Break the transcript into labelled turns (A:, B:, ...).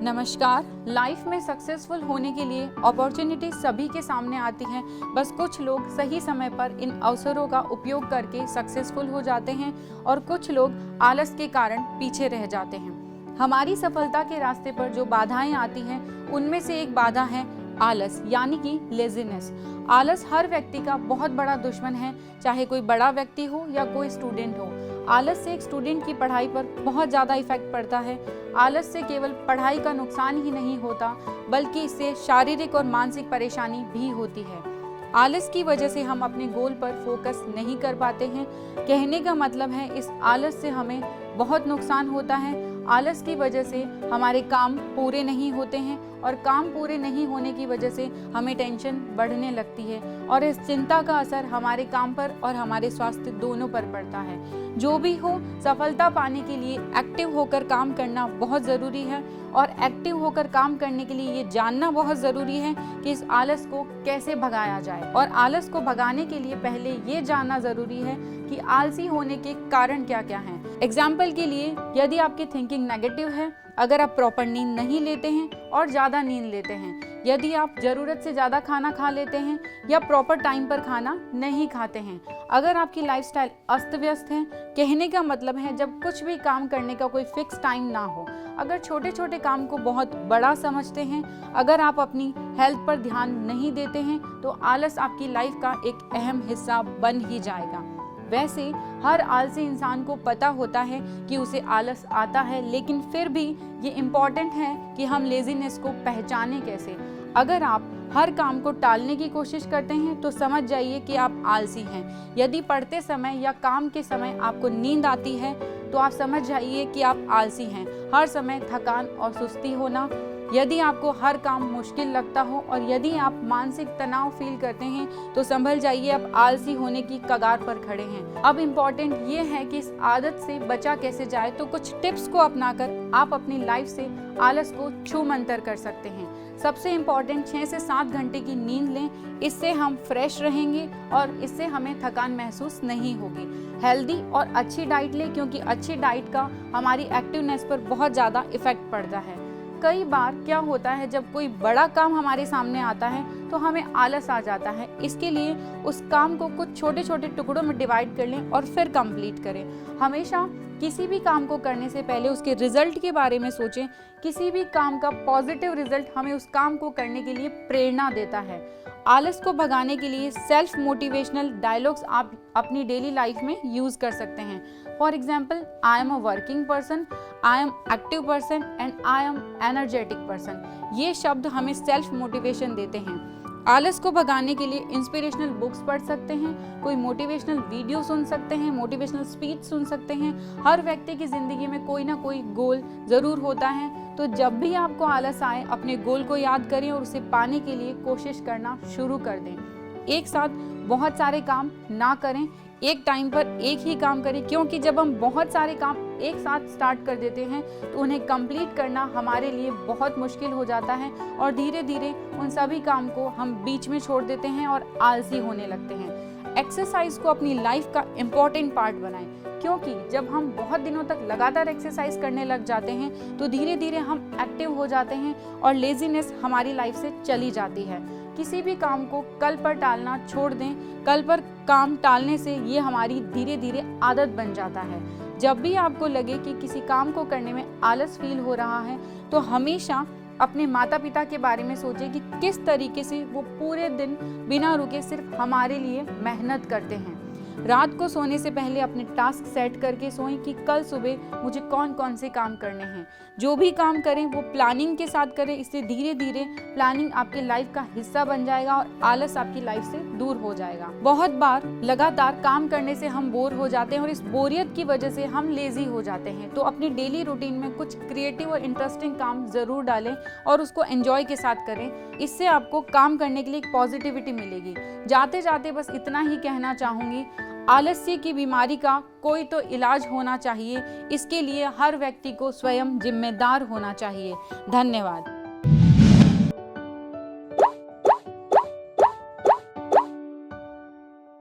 A: नमस्कार। लाइफ में सक्सेसफुल होने के लिए अपॉर्चुनिटी सभी के सामने आती हैं, बस कुछ लोग सही समय पर इन अवसरों का उपयोग करके सक्सेसफुल हो जाते हैं और कुछ लोग आलस के कारण पीछे रह जाते हैं। हमारी सफलता के रास्ते पर जो बाधाएं आती हैं उनमें से एक बाधा है आलस, यानी कि लेजीनेस। आलस हर व्यक्ति का बहुत बड़ा दुश्मन है, चाहे कोई बड़ा व्यक्ति हो या कोई स्टूडेंट हो। आलस से एक स्टूडेंट की पढ़ाई पर बहुत ज़्यादा इफेक्ट पड़ता है। आलस से केवल पढ़ाई का नुकसान ही नहीं होता, बल्कि इससे शारीरिक और मानसिक परेशानी भी होती है। आलस की वजह से हम अपने गोल पर फोकस नहीं कर पाते हैं। कहने का मतलब है इस आलस से हमें बहुत नुकसान होता है। आलस की वजह से हमारे काम पूरे नहीं होते हैं और काम पूरे नहीं होने की वजह से हमें टेंशन बढ़ने लगती है और इस चिंता का असर हमारे काम पर और हमारे स्वास्थ्य दोनों पर पड़ता है। जो भी हो, सफलता पाने के लिए एक्टिव होकर काम करना बहुत ज़रूरी है और एक्टिव होकर काम करने के लिए ये जानना बहुत ज़रूरी है कि इस आलस को कैसे भगाया जाए। और आलस को भगाने के लिए पहले ये जानना ज़रूरी है कि आलसी होने के कारण क्या क्या हैं। एग्जाम्पल के लिए, यदि आपकी थिंकिंग नेगेटिव है, अगर आप प्रॉपर नींद नहीं लेते हैं और ज़्यादा नींद लेते हैं, यदि आप ज़रूरत से ज़्यादा खाना खा लेते हैं या प्रॉपर टाइम पर खाना नहीं खाते हैं, अगर आपकी लाइफस्टाइल अस्त व्यस्त है, कहने का मतलब है जब कुछ भी काम करने का कोई फिक्स टाइम ना हो, अगर छोटे छोटे काम को बहुत बड़ा समझते हैं, अगर आप अपनी हेल्थ पर ध्यान नहीं देते हैं, तो आलस आपकी लाइफ का एक अहम हिस्सा बन ही जाएगा। वैसे हर आलसी इंसान को पता होता है कि उसे आलस आता है, लेकिन फिर भी ये इम्पॉर्टेंट है कि हम लेजीनेस को पहचानें कैसे। अगर आप हर काम को टालने की कोशिश करते हैं तो समझ जाइए कि आप आलसी हैं। यदि पढ़ते समय या काम के समय आपको नींद आती है तो आप समझ जाइए कि आप आलसी हैं। हर समय थकान और सुस्ती होना, यदि आपको हर काम मुश्किल लगता हो और यदि आप मानसिक तनाव फील करते हैं तो संभल जाइए, आप आलसी होने की कगार पर खड़े हैं। अब इम्पॉर्टेंट ये है कि इस आदत से बचा कैसे जाए, तो कुछ टिप्स को अपनाकर आप अपनी लाइफ से आलस को छूमंतर कर सकते हैं। सबसे इम्पॉर्टेंट 6 से 7 घंटे की नींद लें, इससे हम फ्रेश रहेंगे और इससे हमें थकान महसूस नहीं होगी। हेल्दी और अच्छी डाइट लें, क्योंकि अच्छी डाइट का हमारी एक्टिवनेस पर बहुत ज़्यादा इफेक्ट पड़ता है। कई बार क्या होता है, जब कोई बड़ा काम हमारे सामने आता है तो हमें आलस आ जाता है। इसके लिए उस काम को कुछ छोटे छोटे टुकड़ों में डिवाइड कर लें और फिर कंप्लीट करें। हमेशा किसी भी काम को करने से पहले उसके रिजल्ट के बारे में सोचें। किसी भी काम का पॉजिटिव रिजल्ट हमें उस काम को करने के लिए प्रेरणा देता है। आलस को भगाने के लिए सेल्फ मोटिवेशनल डायलॉग्स आप अपनी डेली लाइफ में यूज़ कर सकते हैं। For example, I am a working person, I am active person and I am energetic person. ये शब्द हमें सेल्फ मोटिवेशन देते हैं। आलस को भगाने के लिए इंस्पिरेशनल बुक्स पढ़ सकते हैं, कोई मोटिवेशनल वीडियो सुन सकते हैं, मोटिवेशनल स्पीच सुन सकते हैं। हर व्यक्ति की ज़िंदगी में कोई ना कोई गोल ज़रूर होता है, तो जब भी आपको आलस आए अपने गोल को याद करें और उसे पाने के लिए कोशिश करना शुरू कर दें। एक साथ बहुत सारे काम ना करें, एक टाइम पर एक ही काम करें, क्योंकि जब हम बहुत सारे काम एक साथ स्टार्ट कर देते हैं तो उन्हें कंप्लीट करना हमारे लिए बहुत मुश्किल हो जाता है और धीरे धीरे उन सभी काम को हम बीच में छोड़ देते हैं और आलसी होने लगते हैं। एक्सरसाइज को अपनी लाइफ का इम्पॉर्टेंट पार्ट बनाएं, क्योंकि जब हम बहुत दिनों तक लगातार एक्सरसाइज करने लग जाते हैं तो धीरे धीरे हम एक्टिव हो जाते हैं और लेजीनेस हमारी लाइफ से चली जाती है। किसी भी काम को कल पर टालना छोड़ दें। कल पर काम टालने से ये हमारी धीरे धीरे आदत बन जाता है। जब भी आपको लगे कि किसी काम को करने में आलस फील हो रहा है तो हमेशा अपने माता पिता के बारे में सोचें कि किस तरीके से वो पूरे दिन बिना रुके सिर्फ हमारे लिए मेहनत करते हैं। रात को सोने से पहले अपने टास्क सेट करके सोएं कि कल सुबह मुझे कौन कौन से काम करने हैं। जो भी काम करें वो प्लानिंग के साथ करें, इससे धीरे धीरे प्लानिंग आपकी लाइफ का हिस्सा बन जाएगा और आलस आपकी लाइफ से दूर हो जाएगा। बहुत बार लगातार काम करने से हम बोर हो जाते हैं और इस बोरियत की वजह से हम लेजी हो जाते हैं, तो अपनी डेली रूटीन में कुछ क्रिएटिव और इंटरेस्टिंग काम जरूर डालें और उसको एंजॉय के साथ करें। इससे आपको काम करने के लिए एक पॉजिटिविटी मिलेगी। जाते जाते बस इतना ही कहना चाहूँगी, आलस्य की बीमारी का कोई तो इलाज होना चाहिए। इसके लिए हर व्यक्ति को स्वयं जिम्मेदार होना चाहिए। धन्यवाद।